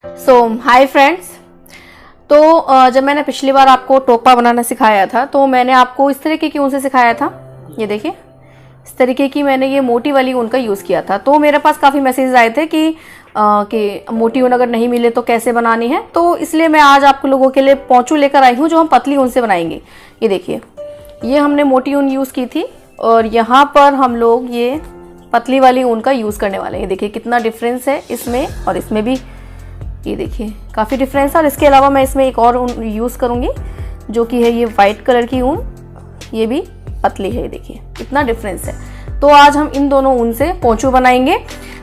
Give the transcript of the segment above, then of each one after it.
Hi friends. तो जब मैंने पिछली बार आपको टोपा बनाना सिखाया था तो मैंने आपको इस तरीके की ऊन से सिखाया था। ये देखिए इस तरीके की मैंने ये मोटी वाली ऊन का यूज़ किया था। तो मेरे पास काफ़ी मैसेजेस आए थे कि मोटी ऊन अगर नहीं मिले तो कैसे बनानी है, तो इसलिए मैं आज आप लोगों के लिए पोंचू लेकर आई हूँ जो हम पतली ऊन से बनाएंगे। ये देखिए ये हमने मोटी ऊन यूज़ की थी और यहाँ पर हम लोग ये पतली वाली ऊन का यूज़ करने वाले हैं। ये देखिए कितना डिफरेंस है इसमें और इसमें भी, ये देखिए काफ़ी डिफरेंस है। और इसके अलावा मैं इसमें एक और ऊन यूज़ करूँगी जो कि है ये वाइट कलर की ऊन, ये भी पतली है। ये देखिए कितना डिफरेंस है। तो आज हम इन दोनों ऊन से पोंचू बनाएंगे।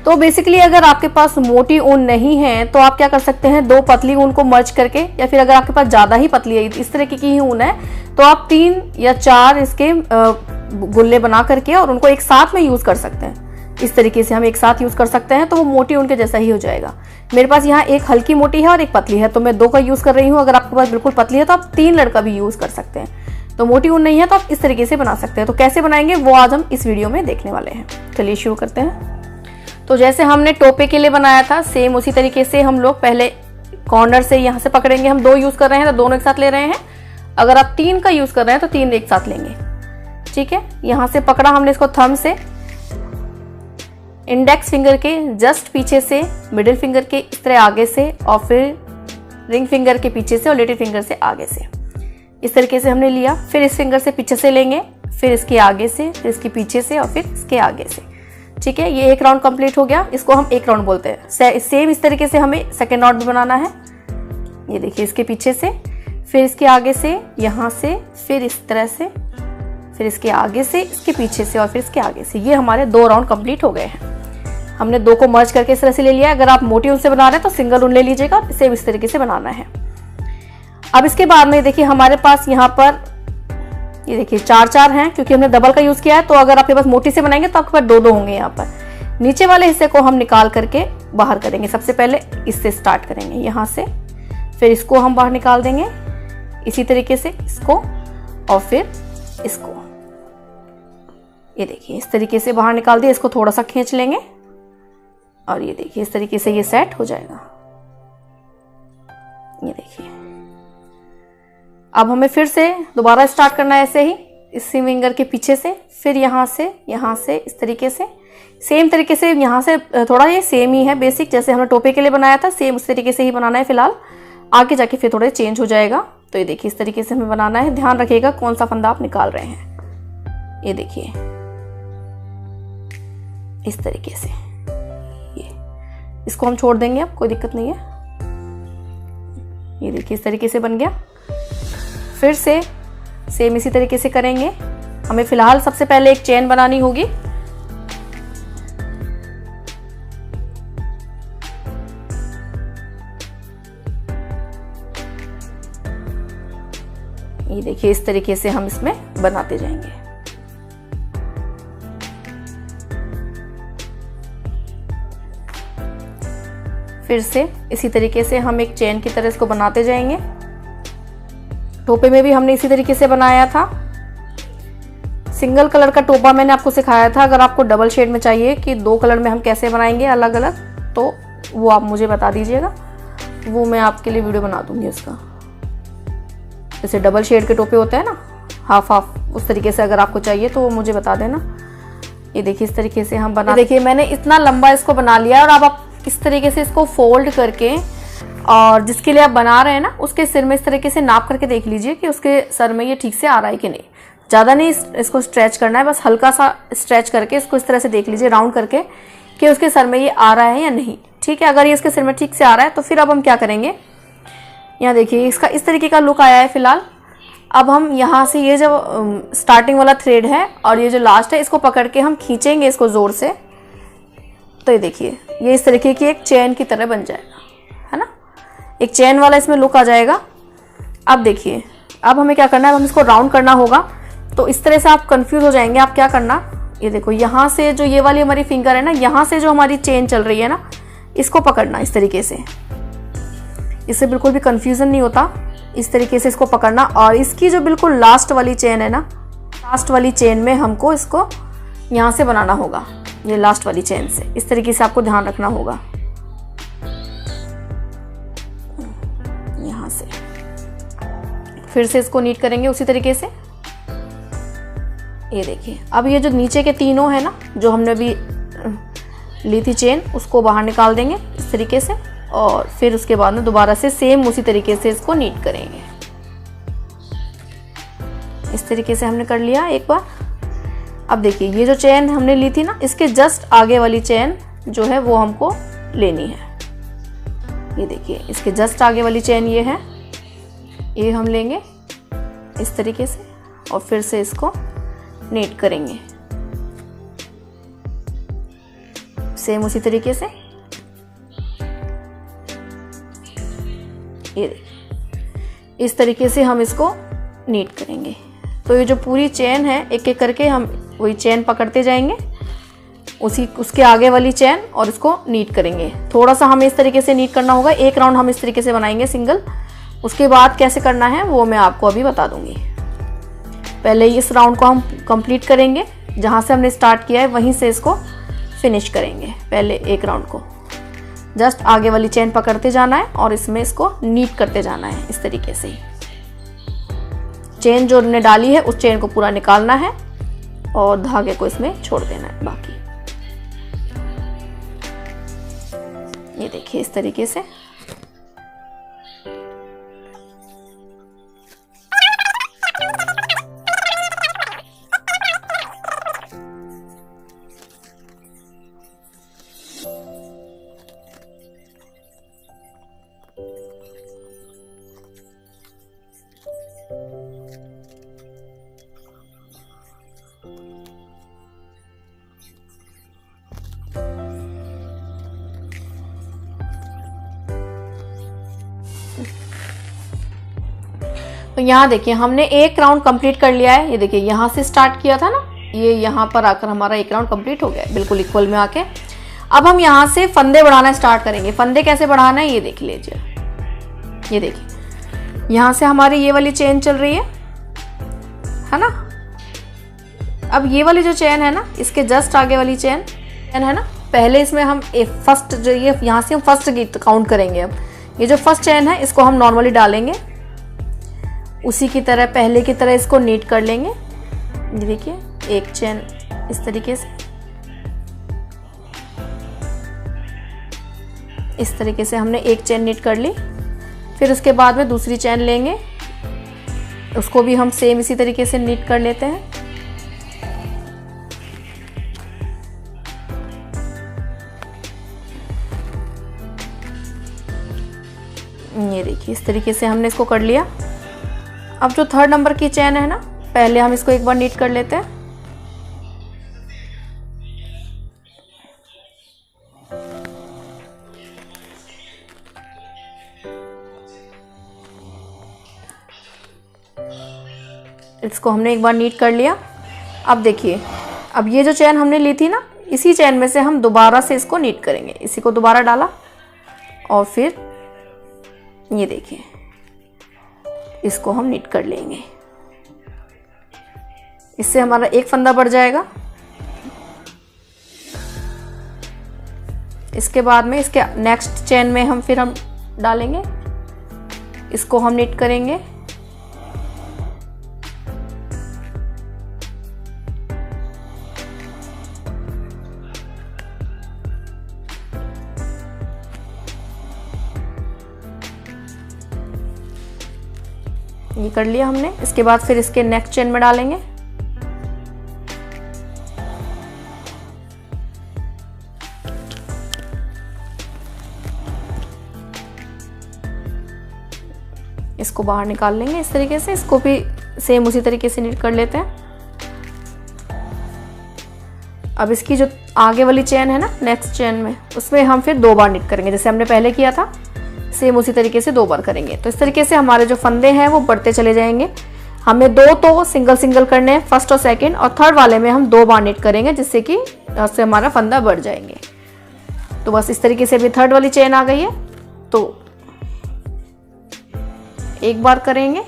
तो बेसिकली अगर आपके पास मोटी ऊन नहीं है तो आप क्या कर सकते हैं, दो पतली ऊन को मर्ज करके, या फिर अगर आपके पास ज़्यादा ही पतली है, इस तरीके की ही ऊन है, तो आप 3 या 4 इसके गुल्ले बना करके और उनको एक साथ में यूज़ कर सकते हैं। इस तरीके से हम एक साथ यूज़ कर सकते हैं तो वो मोटी ऊन के जैसा ही हो जाएगा। मेरे पास यहाँ एक हल्की मोटी है और एक पतली है, तो मैं 2 का यूज़ कर रही हूँ। अगर आपके पास बिल्कुल पतली है तो आप 3 लड़ का भी यूज़ कर सकते हैं। तो मोटी ऊन नहीं है तो आप इस तरीके से बना सकते हैं। तो कैसे बनाएंगे वो आज हम इस वीडियो में देखने वाले हैं। चलिए शुरू करते हैं। तो जैसे हमने टोपे के लिए बनाया था सेम उसी तरीके से हम लोग पहले कॉर्नर से यहाँ से पकड़ेंगे। हम 2 यूज़ कर रहे हैं तो दोनों एक साथ ले रहे हैं। अगर आप 3 का यूज़ कर रहे हैं तो 3 एक साथ लेंगे। ठीक है, यहाँ से पकड़ा हमने इसको थंब से, इंडेक्स फिंगर के जस्ट पीछे से, मिडिल फिंगर के इस तरह आगे से, और फिर रिंग फिंगर के पीछे से और लिटिल फिंगर से आगे से। इस तरीके से हमने लिया। फिर इस फिंगर से पीछे से लेंगे, फिर इसके आगे से, फिर इसके पीछे से और फिर इसके आगे से। ठीक है, ये एक राउंड कंप्लीट हो गया। इसको हम एक राउंड बोलते हैं। सेम इस तरीके से हमें सेकेंड राउंड भी बनाना है। ये देखिए इसके पीछे से, फिर इसके आगे से, यहाँ से, फिर इस तरह से, फिर इसके आगे से, इसके पीछे से और फिर इसके आगे से। ये हमारे 2 राउंड कंप्लीट हो गए हैं। हमने 2 को मर्ज करके इस तरह से ले लिया है। अगर आप मोटी ऊन से बना रहे हैं तो सिंगल ऊन ले लीजिएगा। इसे इस तरीके से बनाना है। अब इसके बाद में देखिए हमारे पास यहाँ पर ये देखिए 4 हैं, क्योंकि हमने डबल का यूज़ किया है। तो अगर आपके पास मोटी से बनाएंगे तो आपके पास 2 होंगे। यहाँ पर नीचे वाले हिस्से को हम निकाल करके बाहर करेंगे। सबसे पहले इससे स्टार्ट करेंगे, यहाँ से, फिर इसको हम बाहर निकाल देंगे इसी तरीके से, इसको और फिर इसको। ये देखिए इस तरीके से बाहर निकाल दिया। इसको थोड़ा सा खींच लेंगे और ये देखिए इस तरीके से ये सेट हो जाएगा। ये देखिए अब हमें फिर से दोबारा स्टार्ट करना है ऐसे ही, इसी फिंगर के पीछे से, फिर यहाँ से इस तरीके से, सेम तरीके से यहाँ से थोड़ा ये सेम ही है बेसिक, जैसे हमने टोपे के लिए बनाया था सेम उस तरीके से ही बनाना है फिलहाल। आगे जाके फिर थोड़ा चेंज हो जाएगा। तो ये देखिए इस तरीके से हमें बनाना है। ध्यान रखिएगा कौन सा फंदा आप निकाल रहे हैं। ये देखिए इस तरीके से, ये इसको हम छोड़ देंगे, अब कोई दिक्कत नहीं है। ये देखिए इस तरीके से बन गया। फिर से सेम इसी तरीके से करेंगे। हमें फिलहाल सबसे पहले एक चेन बनानी होगी। ये देखिए इस तरीके से हम इसमें बनाते जाएंगे। फिर से इसी तरीके से हम एक चेन की तरह इसको बनाते जाएंगे। टोपे में भी हमने इसी तरीके से बनाया था। सिंगल कलर का टोपा मैंने आपको सिखाया था। अगर आपको डबल शेड में चाहिए कि 2 कलर में हम कैसे बनाएंगे अलग अलग, तो वो आप मुझे बता दीजिएगा, वो मैं आपके लिए वीडियो बना दूंगी उसका। जैसे डबल शेड के टोपे होते हैं ना, हाफ हाफ, उस तरीके से अगर आपको चाहिए तो वो मुझे बता देना। ये देखिए इस तरीके से हम बना, देखिए मैंने इतना लंबा इसको बना लिया। और अब आप इस तरीके से इसको फोल्ड करके, और जिसके लिए आप बना रहे हैं ना उसके सिर में इस तरीके से नाप करके देख लीजिए कि उसके सर में ये ठीक से आ रहा है कि नहीं। ज़्यादा नहीं इसको स्ट्रेच करना है, बस हल्का सा स्ट्रेच करके इसको इस तरह से देख लीजिए राउंड करके कि उसके सर में ये आ रहा है या नहीं। ठीक है, अगर ये इसके सिर में ठीक से आ रहा है तो फिर अब हम क्या करेंगे, यहाँ देखिए इसका इस तरीके का लुक आया है फिलहाल। अब हम यहाँ से ये जो स्टार्टिंग वाला थ्रेड है और ये जो लास्ट है, इसको पकड़ के हम खींचेंगे इसको ज़ोर से। तो ये देखिए ये इस तरीके की एक चेन की तरह बन जाएगा, है ना, एक चेन वाला इसमें लुक आ जाएगा। अब देखिए अब हमें क्या करना है, अब हम इसको राउंड करना होगा। तो इस तरह से आप कंफ्यूज हो जाएंगे। आप क्या करना, ये देखो यहाँ से जो ये वाली हमारी फिंगर है ना, यहाँ से जो हमारी चेन चल रही है ना, इसको पकड़ना इस तरीके से। इससे बिल्कुल भी कंफ्यूजन नहीं होता। इस तरीके से इसको पकड़ना और इसकी जो बिल्कुल लास्ट वाली चेन है ना, लास्ट वाली चेन में हमको इसको यहाँ से बनाना होगा। ये लास्ट वाली चेन से इस तरीके से आपको ध्यान रखना होगा। यहाँ से फिर से इसको नीट करेंगे उसी तरीके से। ये देखिए, अब ये जो नीचे के तीनों है ना, जो हमने अभी ली थी चेन, उसको बाहर निकाल देंगे इस तरीके से, और फिर उसके बाद में दोबारा से सेम उसी तरीके से इसको नीट करेंगे। इस तरीके से हमने कर लिया एक बार। अब देखिए, ये जो चेन हमने ली थी ना, इसके जस्ट आगे वाली चेन जो है वो हमको लेनी है। ये देखिए, इसके जस्ट आगे वाली चेन ये है, ये हम लेंगे इस तरीके से, और फिर से इसको नीट करेंगे सेम उसी तरीके से। ये देखिए, इस तरीके से हम इसको नीट करेंगे। तो ये जो पूरी चेन है, एक एक करके हम वही चेन पकड़ते जाएंगे, उसके आगे वाली चेन, और इसको नीट करेंगे। थोड़ा सा हमें इस तरीके से नीट करना होगा। एक राउंड हम इस तरीके से बनाएंगे सिंगल, उसके बाद कैसे करना है वो मैं आपको अभी बता दूंगी। पहले इस राउंड को हम कंप्लीट करेंगे, जहाँ से हमने स्टार्ट किया है वहीं से इसको फिनिश करेंगे। पहले एक राउंड को जस्ट आगे वाली चेन पकड़ते जाना है और इसमें इसको नीट करते जाना है इस तरीके से ही। चेन जो हमने डाली है उस चेन को पूरा निकालना है और धागे को इसमें छोड़ देना है बाकी। ये देखिए, इस तरीके से। तो यहाँ देखिए, हमने एक राउंड कंप्लीट कर लिया है। ये देखिए, यहाँ से स्टार्ट किया था ना, ये यहाँ पर आकर हमारा एक राउंड कंप्लीट हो गया है बिल्कुल इक्वल में आके। अब हम यहाँ से फंदे बढ़ाना स्टार्ट करेंगे। फंदे कैसे बढ़ाना है ये देख लीजिए। ये देखिए, यहाँ से हमारी ये वाली चेन चल रही है ना। अब ये वाली जो चेन है ना, इसके जस्ट आगे वाली चेन है ना, पहले इसमें हम फर्स्ट जो ये यहाँ से हम फर्स्ट गीत काउंट करेंगे। अब ये जो फर्स्ट चेन है इसको हम नॉर्मली डालेंगे, उसी की तरह पहले की तरह इसको नीट कर लेंगे। ये देखिए, एक चेन इस तरीके से, इस तरीके से हमने एक चेन नीट कर ली। फिर उसके बाद में दूसरी चेन लेंगे, उसको भी हम सेम इसी तरीके से नीट कर लेते हैं। ये देखिए, इस तरीके से हमने इसको कर लिया। अब जो थर्ड नंबर की चेन है ना, पहले हम इसको एक बार नीट कर लेते हैं। इसको हमने एक बार नीट कर लिया। अब देखिए, अब ये जो चेन हमने ली थी ना, इसी चेन में से हम दोबारा से इसको नीट करेंगे। इसी को दोबारा डाला और फिर ये देखिए, इसको हम नीट कर लेंगे। इससे हमारा एक फंदा बढ़ जाएगा। इसके बाद में इसके नेक्स्ट चेन में हम डालेंगे, इसको हम नीट करेंगे। ये कर लिया हमने। इसके बाद फिर इसके नेक्स्ट चेन में डालेंगे। इसको बाहर निकाल लेंगे इस तरीके से। इसको भी सेम उसी तरीके से नीट कर लेते हैं। अब इसकी जो आगे वाली चेन है ना, नेक्स्ट चेन में, उसमें हम फिर 2 बार नीट करेंगे, जैसे हमने पहले किया था सेम उसी तरीके से 2 बार करेंगे। तो इस तरीके से हमारे जो फंदे हैं वो बढ़ते चले जाएंगे। हमें 2 तो सिंगल सिंगल करने हैं, फर्स्ट और सेकंड, और थर्ड वाले में हम 2 बार नीट करेंगे, जिससे कि उससे हमारा फंदा बढ़ जाएंगे। तो बस इस तरीके से भी थर्ड वाली चेन आ गई है, तो एक बार करेंगे।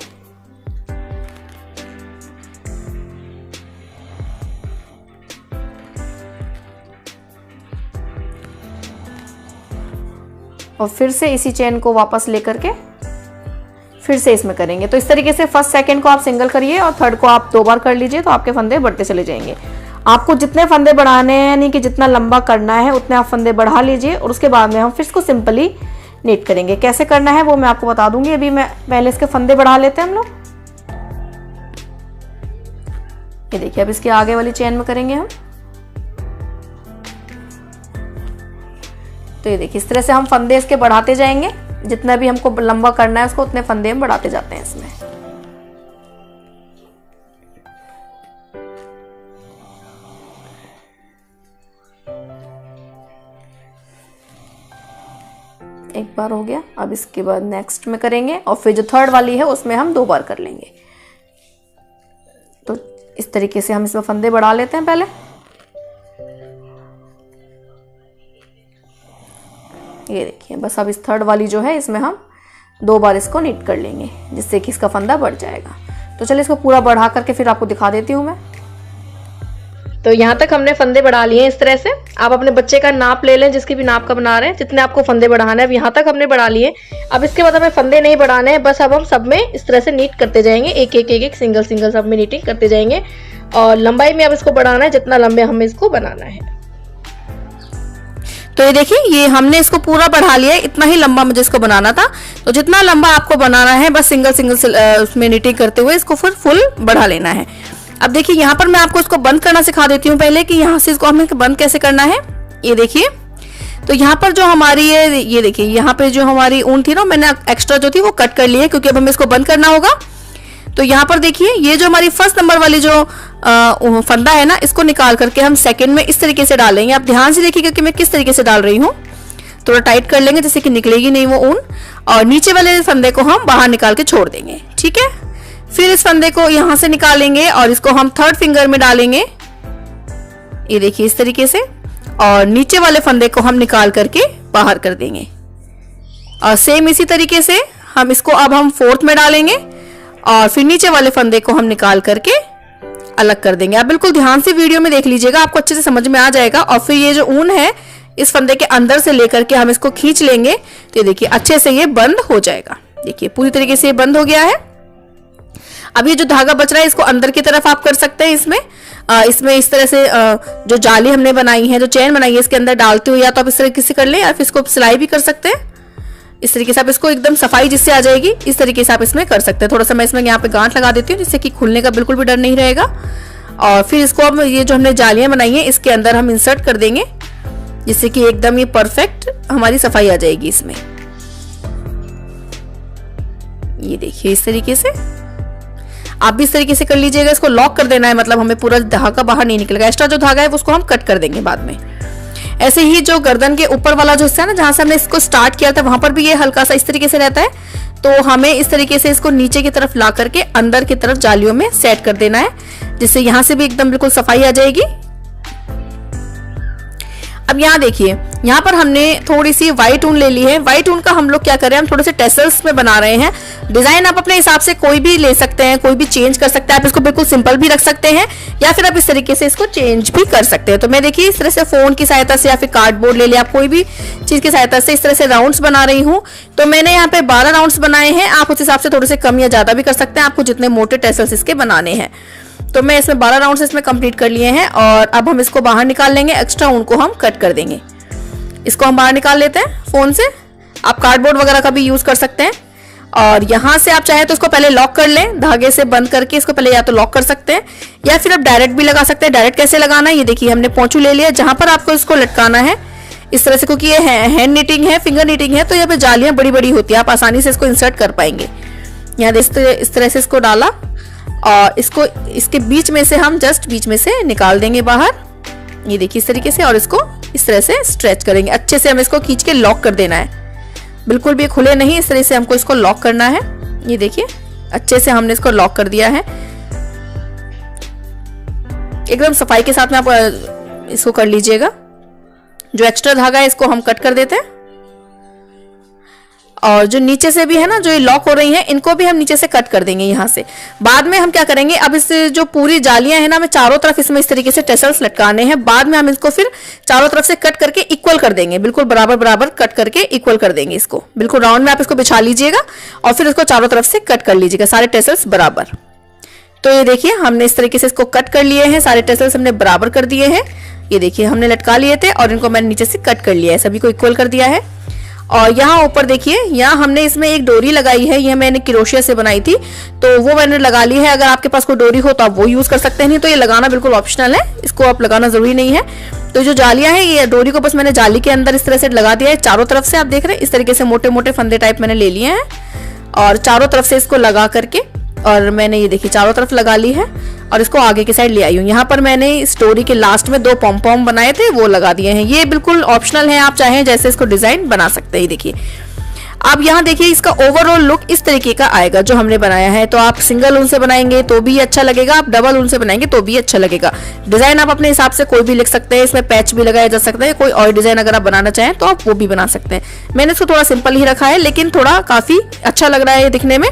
और फिर से इसी चेन को वापस लेकर के फिर से इसमें करेंगे। तो इस तरीके से फर्स्ट सेकंड को आप सिंगल करिए और थर्ड को आप 2 बार कर लीजिए, तो आपके फंदे बढ़ते चले जाएंगे। आपको जितने फंदे बढ़ाने हैं, यानी कि जितना लंबा करना है उतने आप फंदे बढ़ा लीजिए और उसके बाद में हम फिर इसको सिंपली नीट करेंगे। कैसे करना है वो मैं आपको बता दूंगी। अभी मैं पहले इसके फंदे बढ़ा लेते हैं हम लोग। ये देखिए, अब इसके आगे वाली चेन में करेंगे हम। तो ये देखिए, इस तरह से हम फंदे इसके बढ़ाते जाएंगे। जितना भी हमको लंबा करना है उसको उतने फंदे हम बढ़ाते जाते हैं इसमें। एक बार हो गया। अब इसके बाद नेक्स्ट में करेंगे और फिर जो थर्ड वाली है उसमें हम 2 बार कर लेंगे। तो इस तरीके से हम इसमें फंदे बढ़ा लेते हैं पहले। ये देखिए, बस अब इस थर्ड वाली जो है इसमें हम 2 बार इसको नीट कर लेंगे, जिससे कि इसका फंदा बढ़ जाएगा। तो चलिए इसको पूरा बढ़ा करके फिर आपको दिखा देती हूँ मैं। तो यहाँ तक हमने फंदे बढ़ा लिए हैं। इस तरह से आप अपने बच्चे का नाप ले लें, जिसकी भी नाप का बना रहे हैं, जितने आपको फंदे बढ़ाना है। अब यहाँ तक हमने बढ़ा लिए। अब इसके बाद हमें फंदे नहीं बढ़ाने हैं, बस अब हम सब में इस तरह से नीट करते जाएंगे, एक एक सिंगल सिंगल सब में नीटिंग करते जाएंगे। और लंबाई में अब इसको बढ़ाना है, जितना लंबे हमें इसको बनाना है। तो ये देखिए, ये हमने इसको पूरा बढ़ा लिया है। इतना ही लंबा मुझे इसको बनाना था। तो जितना लंबा आपको बनाना है बस सिंगल सिंगल उसमें नीटिंग करते हुए इसको फिर फुल बढ़ा लेना है। अब देखिए, यहाँ पर मैं आपको इसको बंद करना सिखा देती हूँ पहले, कि यहाँ से इसको हमें बंद कैसे करना है। ये देखिए, तो यहाँ पर जो हमारी ये देखिए, यहाँ पे जो हमारी ऊन थी ना, मैंने एक्स्ट्रा जो थी वो कट कर ली है, क्योंकि अब हमें इसको बंद करना होगा। तो यहाँ पर देखिए, ये जो हमारी फर्स्ट नंबर वाली जो फंदा है ना, इसको निकाल करके हम सेकंड में इस तरीके से डालेंगे। आप ध्यान से देखिएगा कि मैं किस तरीके से डाल रही हूँ। थोड़ा टाइट कर लेंगे जिससे कि निकलेगी नहीं वो ऊन। और नीचे वाले फंदे को हम बाहर निकाल के छोड़ देंगे, ठीक है। फिर इस फंदे को यहाँ से निकालेंगे और इसको हम थर्ड फिंगर में डालेंगे। ये देखिए, इस तरीके से। और नीचे वाले फंदे को हम निकाल करके बाहर कर देंगे। और सेम इसी तरीके से हम इसको अब हम फोर्थ में डालेंगे और फिर नीचे वाले फंदे को हम निकाल करके अलग कर देंगे। आप बिल्कुल ध्यान से वीडियो में देख लीजिएगा, आपको अच्छे से समझ में आ जाएगा। और फिर ये जो ऊन है इस फंदे के अंदर से लेकर के हम इसको खींच लेंगे। तो ये देखिए, अच्छे से ये बंद हो जाएगा। देखिए, पूरी तरीके से ये बंद हो गया है। अब ये जो धागा बच रहा है इसको अंदर की तरफ आप कर सकते हैं। इसमें इस तरह से जो जाली हमने बनाई है, जो चेन बनाई है, इसके अंदर डालते हुए या तो आप इस तरीके से कर लें या फिर इसको सिलाई भी कर सकते हैं। इस तरीके से आप इसको एकदम सफाई जिससे आ जाएगी, इस तरीके से आप इसमें कर सकते हैं। थोड़ा सा मैं इसमें यहाँ पे गांठ लगा देती हूँ, जिससे कि खुलने का बिल्कुल भी डर नहीं रहेगा। और फिर इसको अब ये जो हमने जालियां बनाई है इसके अंदर हम इंसर्ट कर देंगे, जिससे कि एकदम ये परफेक्ट हमारी सफाई आ जाएगी इसमें। ये देखिए, इस तरीके से आप भी इस तरीके से कर लीजिएगा। इसको लॉक कर देना है, मतलब हमें पूरा धागा बाहर नहीं निकलेगा। एक्स्ट्रा जो धागा है उसको हम कट कर देंगे बाद में। ऐसे ही जो गर्दन के ऊपर वाला जो हिस्सा है ना, जहां से हमने इसको स्टार्ट किया था, वहां पर भी ये हल्का सा इस तरीके से रहता है। तो हमें इस तरीके से इसको नीचे की तरफ ला करके अंदर की तरफ जालियों में सेट कर देना है, जिससे यहां से भी एकदम बिल्कुल सफाई आ जाएगी। अब यहाँ देखिए, यहाँ पर हमने थोड़ी सी व्हाइट ऊन ले ली है। व्हाइट ऊन का हम लोग क्या कर रहे हैं, हम थोड़े से टेसल्स में बना रहे हैं। डिजाइन आप अपने हिसाब से कोई भी ले सकते हैं, कोई भी चेंज कर सकते हैं। आप इसको बिल्कुल सिंपल भी रख सकते हैं या फिर आप इस तरीके से इसको चेंज भी कर सकते हैं। तो मैं देखिए इस तरह से फोन की सहायता से या फिर कार्डबोर्ड ले लिया, आप कोई भी चीज की सहायता से इस तरह से राउंड्स बना रही हूँ। तो मैंने यहाँ पे 12 राउंड्स बनाए हैं। आप उस हिसाब से थोड़े से कम या ज्यादा भी कर सकते हैं, आपको जितने मोटे टेसल्स इसके बनाने हैं। तो मैं इसमें 12 राउंड्स इसमें कंप्लीट कर लिए हैं। और अब हम इसको बाहर निकाल लेंगे, एक्स्ट्रा ऊन को हम कट कर देंगे। इसको हम बाहर निकाल लेते हैं फोन से। आप कार्डबोर्ड वगैरह का भी यूज कर सकते हैं। और यहाँ से आप चाहे तो इसको पहले लॉक कर लें, धागे से बंद करके इसको पहले या तो लॉक कर सकते हैं या फिर आप डायरेक्ट भी लगा सकते हैं। डायरेक्ट कैसे लगाना है, ये देखिए हमने पोंचू ले लिया। जहां पर आपको इसको लटकाना है इस तरह से, क्योंकि ये हैंड नीटिंग है, फिंगर नीटिंग है, तो यहाँ पे जालियां बड़ी बड़ी होती है, आप आसानी से इसको इंसर्ट कर पाएंगे। यहाँ इस तरह से इसको डाला और इसको इसके बीच में से हम जस्ट बीच में से निकाल देंगे बाहर। ये देखिए इस तरीके से, और इसको इस तरह से स्ट्रेच करेंगे। अच्छे से हमें इसको खींच के लॉक कर देना है, बिल्कुल भी खुले नहीं, इस तरह से हमको इसको लॉक करना है। ये देखिए अच्छे से हमने इसको लॉक कर दिया है। एकदम सफाई के साथ में आप इसको कर लीजिएगा। जो एक्स्ट्रा धागा है इसको हम कट कर देते हैं। और जो नीचे से भी है ना, जो ये लॉक हो रही हैं, इनको भी हम नीचे से कट कर देंगे यहाँ से। बाद में हम क्या करेंगे, अब इस जो पूरी जालियां हैं ना, हमें चारों तरफ इसमें इस तरीके से टेसल्स लटकाने हैं। बाद में हम इसको फिर चारों तरफ से कट करके इक्वल कर देंगे, बिल्कुल बराबर बराबर कट करके इक्वल कर देंगे इसको। बिल्कुल राउंड में आप इसको बिछा लीजिएगा और फिर इसको चारों तरफ से कट कर लीजिएगा, सारे टेसल्स बराबर। तो ये देखिए हमने इस तरीके से इसको कट कर लिए हैं, सारे टेसल्स हमने बराबर कर दिए हैं। ये देखिए हमने लटका लिए थे और इनको मैंने नीचे से कट कर लिया है, सभी को इक्वल कर दिया है। और यहाँ ऊपर देखिए, यहाँ हमने इसमें एक डोरी लगाई है, यह मैंने क्रोशिया से बनाई थी, तो वो मैंने लगा ली है। अगर आपके पास कोई डोरी हो तो आप वो यूज कर सकते हैं, नहीं तो ये लगाना बिल्कुल ऑप्शनल है, इसको आप लगाना जरूरी नहीं है। तो जो जालियां हैं, ये डोरी को बस मैंने जाली के अंदर इस तरह से लगा दिया है चारों तरफ से। आप देख रहे हैं इस तरीके से मोटे मोटे फंदे टाइप मैंने ले लिए हैं और चारों तरफ से इसको लगा करके, और मैंने ये देखिए चारों तरफ लगा ली है और इसको आगे की साइड ले आई हूँ। यहाँ पर मैंने स्टोरी के लास्ट में 2 पॉम पॉम बनाए थे, वो लगा दिए हैं। ये बिल्कुल ऑप्शनल है, आप चाहें जैसे इसको डिजाइन बना सकते हैं। देखिए अब यहाँ देखिए इसका ओवरऑल लुक इस तरीके का आएगा जो हमने बनाया है। तो आप सिंगल ऊन से बनाएंगे तो भी अच्छा लगेगा, आप डबल ऊन से बनाएंगे तो भी अच्छा लगेगा। डिजाइन आप अपने हिसाब से कोई भी लिख सकते हैं, इसमें पैच भी लगाया जा सकता है, कोई और डिजाइन अगर आप बनाना चाहें तो आप वो भी बना सकते हैं। मैंने इसको थोड़ा सिंपल ही रखा है, लेकिन थोड़ा काफी अच्छा लग रहा है दिखने में।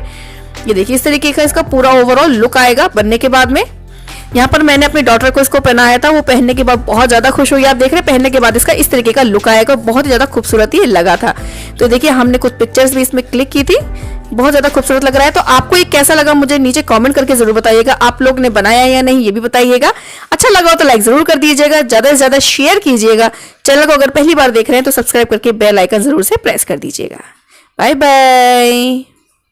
ये देखिए इस तरीके का इसका पूरा ओवरऑल लुक आएगा बनने के बाद में। यहाँ पर मैंने अपनी डॉटर को इसको पहनाया था, वो पहनने के बाद बहुत ज्यादा खुश हुई। आप देख रहे हैं पहनने के बाद इसका इस तरीके का लुक आएगा, बहुत ही ज्यादा खूबसूरत ही लगा था। तो देखिए हमने कुछ पिक्चर्स भी इसमें क्लिक की थी, बहुत ज्यादा खूबसूरत लग रहा है। तो आपको ये कैसा लगा मुझे नीचे कमेंट करके जरूर बताइएगा, आप लोग ने बनाया या नहीं ये भी बताइएगा। अच्छा लगा हो तो लाइक जरूर कर दीजिएगा, ज्यादा से ज्यादा शेयर कीजिएगा। चैनल को अगर पहली बार देख रहे हैं तो सब्सक्राइब करके बेल आइकन जरूर से प्रेस कर दीजिएगा। Bye bye.